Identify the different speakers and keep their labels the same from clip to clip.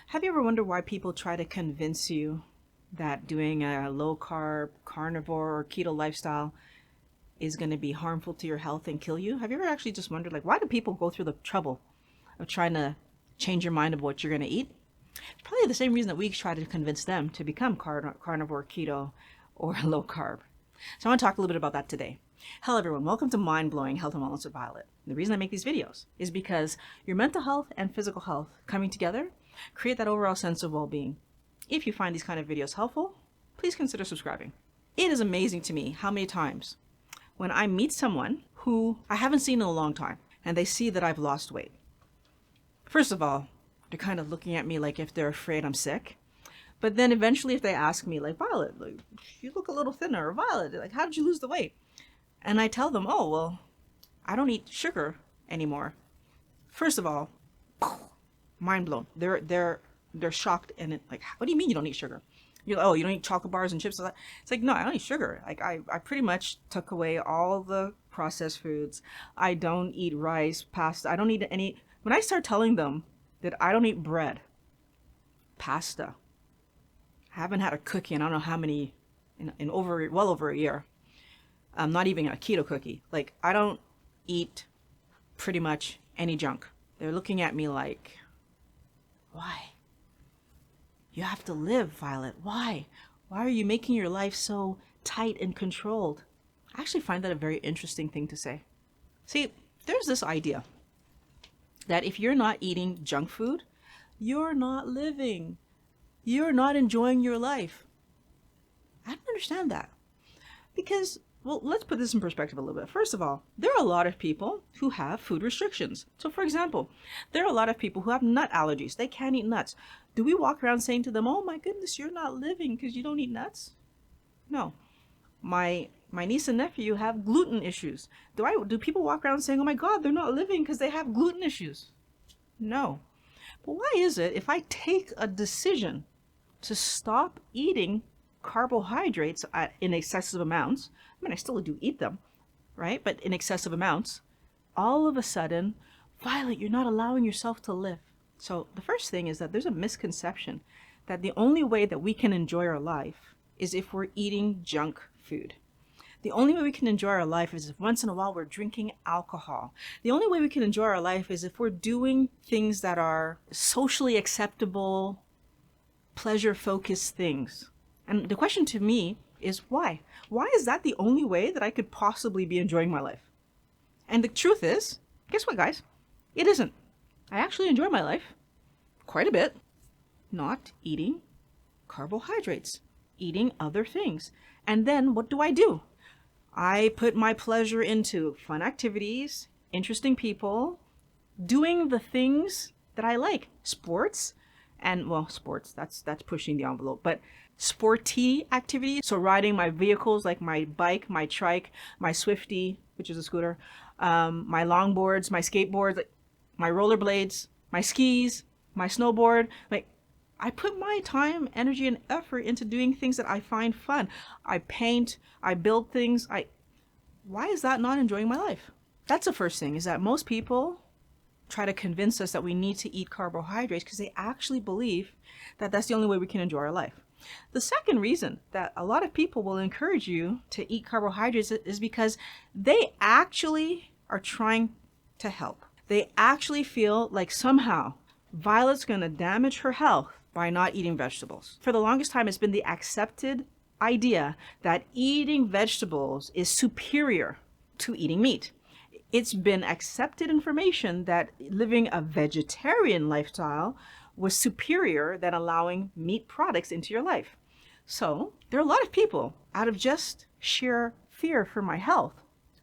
Speaker 1: Have you ever wondered why people try to convince you that doing a low carb, carnivore, or keto lifestyle is going to be harmful to your health and kill you? Have you ever actually just wondered, like, why do people go through the trouble of trying to change your mind of what you're going to eat? It's probably the same reason that we try to convince them to become carnivore, keto, or low carb. So I want to talk a little bit about that today. Hello everyone, welcome to Mind Blowing Health and Wellness with Violet. The reason I make these videos is because your mental health and physical health coming together create that overall sense of well-being. If you find these kind of videos helpful, please consider subscribing. It is amazing to me how many times when I meet someone who I haven't seen in a long time and they see that I've lost weight. First of all, they're kind of looking at me like if they're afraid I'm sick. But then eventually if they ask me, like, Violet, like, you look a little thinner, or Violet, like, how did you lose the weight? And I tell them, oh, well, I don't eat sugar anymore. First of all, mind blown. They're shocked and like, what do you mean you don't eat sugar? You're like, oh, you don't eat chocolate bars and chips? It's like, no, I don't eat sugar. Like I pretty much took away all the processed foods. I don't eat rice, pasta. I don't eat any. When I start telling them that I don't eat bread, pasta, I haven't had a cookie in I don't know how many, well over a year. Not even a keto cookie. Like, I don't eat pretty much any junk. They're looking at me like, why? You have to live, Violet. Why? Why are you making your life so tight and controlled? I actually find that a very interesting thing to say. See, there's this idea that if you're not eating junk food, you're not living. You're not enjoying your life. I don't understand that. Because, well, let's put this in perspective a little bit. First of all, there are a lot of people who have food restrictions. So, for example, there are a lot of people who have nut allergies. They can't eat nuts. Do we walk around saying to them, oh my goodness, you're not living because you don't eat nuts? No. My niece and nephew have gluten issues. Do people walk around saying, oh my God, they're not living because they have gluten issues? No. But why is it if I take a decision to stop eating carbohydrates in excessive amounts, I mean, I still do eat them, right? But in excessive amounts, all of a sudden, Violet, you're not allowing yourself to live. So the first thing is that there's a misconception that the only way that we can enjoy our life is if we're eating junk food. The only way we can enjoy our life is if once in a while we're drinking alcohol. The only way we can enjoy our life is if we're doing things that are socially acceptable, pleasure-focused things. And the question to me is why? Why is that the only way that I could possibly be enjoying my life? And the truth is, guess what, guys? It isn't. I actually enjoy my life quite a bit not eating carbohydrates, eating other things. And then what do? I put my pleasure into fun activities, interesting people, doing the things that I like. Sports, and well, sports, that's pushing the envelope, but sporty activities. So riding my vehicles like my bike, my trike, my Swiftie, which is a scooter, my longboards, my skateboards, like my rollerblades, my skis, my snowboard. Like, I put my time, energy, and effort into doing things that I find fun. I paint, I build things. Why is that not enjoying my life? That's the first thing, is that most people try to convince us that we need to eat carbohydrates because they actually believe that that's the only way we can enjoy our life. The second reason that a lot of people will encourage you to eat carbohydrates is because they actually are trying to help. They actually feel like somehow Violet's going to damage her health by not eating vegetables. For the longest time, it's been the accepted idea that eating vegetables is superior to eating meat. It's been accepted information that living a vegetarian lifestyle was superior than allowing meat products into your life. So there are a lot of people, out of just sheer fear for my health,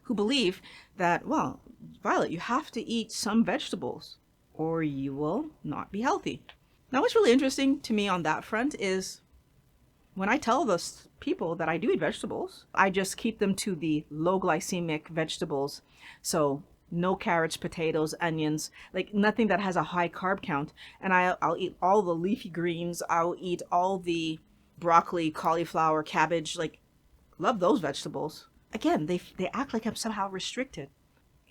Speaker 1: who believe that, well, Violet, you have to eat some vegetables or you will not be healthy. Now, what's really interesting to me on that front is when I tell those people that I do eat vegetables, I just keep them to the low glycemic vegetables. So no carrots, potatoes, onions, like nothing that has a high carb count. And I'll eat all the leafy greens. I'll eat all the broccoli, cauliflower, cabbage, like love those vegetables. Again, they act like I'm somehow restricted.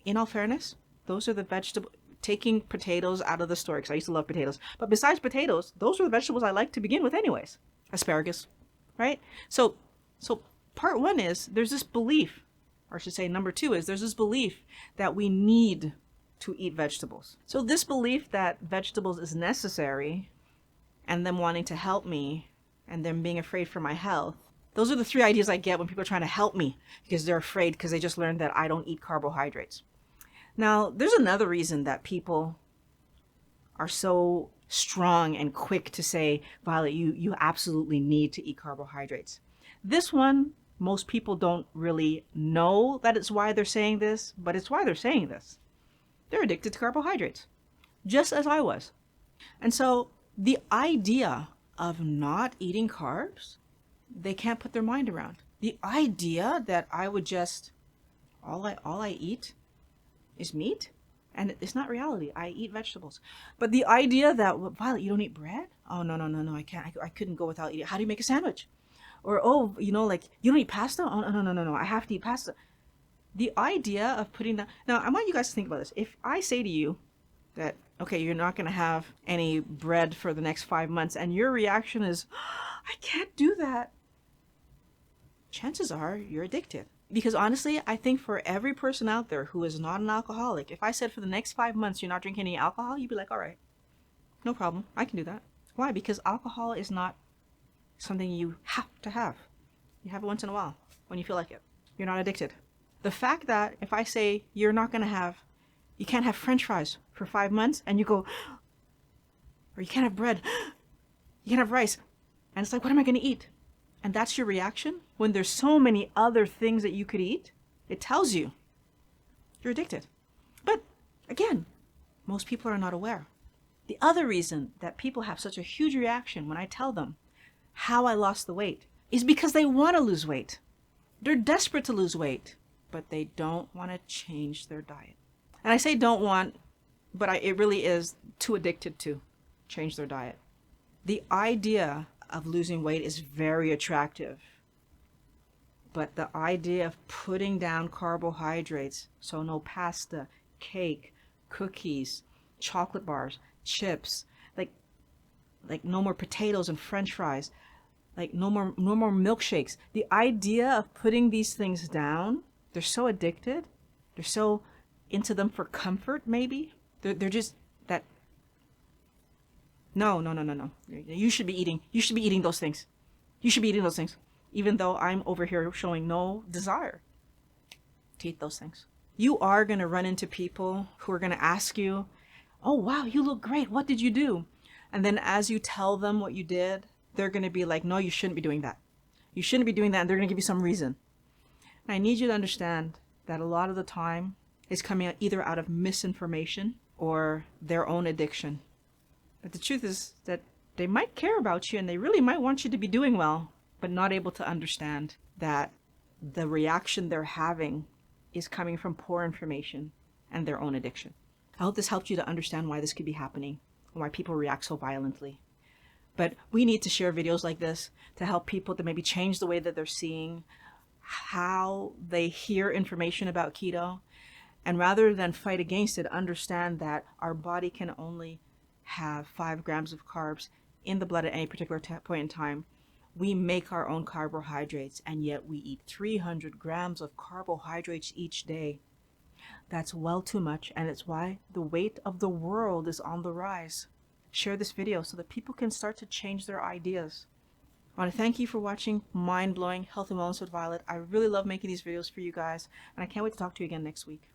Speaker 1: In all fairness, those are the vegetable. taking potatoes out of the store, because I used to love potatoes. But besides potatoes, those were the vegetables I liked to begin with anyways. Asparagus, right? So part one is there's this belief, or I should say number two is there's this belief that we need to eat vegetables. So this belief that vegetables is necessary, and them wanting to help me, and them being afraid for my health, those are the three ideas I get when people are trying to help me because they're afraid because they just learned that I don't eat carbohydrates. Now, there's another reason that people are so strong and quick to say, Violet, you absolutely need to eat carbohydrates. This one, most people don't really know that it's why they're saying this, but it's why they're saying this. They're addicted to carbohydrates, just as I was. And so the idea of not eating carbs, they can't put their mind around. The idea that I would just, all I eat is meat, and it's not reality. I eat vegetables. But the idea that, well, Violet, you don't eat bread? Oh, no, I can't. I couldn't go without eating. How do you make a sandwich? Or, oh, like, you don't eat pasta? Oh, no, I have to eat pasta. The idea of putting that, now I want you guys to think about this. If I say to you that, okay, you're not going to have any bread for the next 5 months, and your reaction is, I can't do that, chances are you're addicted. Because honestly, I think for every person out there who is not an alcoholic, if I said for the next 5 months you're not drinking any alcohol, you'd be like, all right, no problem, I can do that. Why? Because alcohol is not something you have to have. You have it once in a while when you feel like it. You're not addicted. The fact that if I say you can't have French fries for 5 months, and you go, or you can't have bread, you can't have rice, and it's like, what am I going to eat? And that's your reaction when there's so many other things that you could eat, it tells you you're addicted. But again, most people are not aware. The other reason that people have such a huge reaction when I tell them how I lost the weight is because they want to lose weight. They're desperate to lose weight, but they don't want to change their diet. And I say don't want, but it really is too addicted to change their diet. The idea of losing weight is very attractive, but the idea of putting down carbohydrates, so no pasta, cake, cookies, chocolate bars, chips, like no more potatoes and French fries, like no more milkshakes. The idea of putting these things down, they're so addicted, they're so into them for comfort. Maybe they're just that. No. You should be eating those things. You should be eating those things. Even though I'm over here showing no desire to eat those things. You are going to run into people who are going to ask you, oh, wow, you look great. What did you do? And then as you tell them what you did, they're going to be like, no, you shouldn't be doing that. You shouldn't be doing that. And they're going to give you some reason. And I need you to understand that a lot of the time is coming either out of misinformation or their own addiction. But the truth is that they might care about you and they really might want you to be doing well, but not able to understand that the reaction they're having is coming from poor information and their own addiction. I hope this helped you to understand why this could be happening and why people react so violently. But we need to share videos like this to help people to maybe change the way that they're seeing how they hear information about keto. And rather than fight against it, understand that our body can only have 5 grams of carbs in the blood at any particular point in time. We make our own carbohydrates, and yet we eat 300 grams of carbohydrates each day. That's well too much, and it's why the weight of the world is on the rise. Share this video so that people can start to change their ideas. I want to thank you for watching Mind Blowing Health and Wellness with Violet. I really love making these videos for you guys, and I can't wait to talk to you again next week.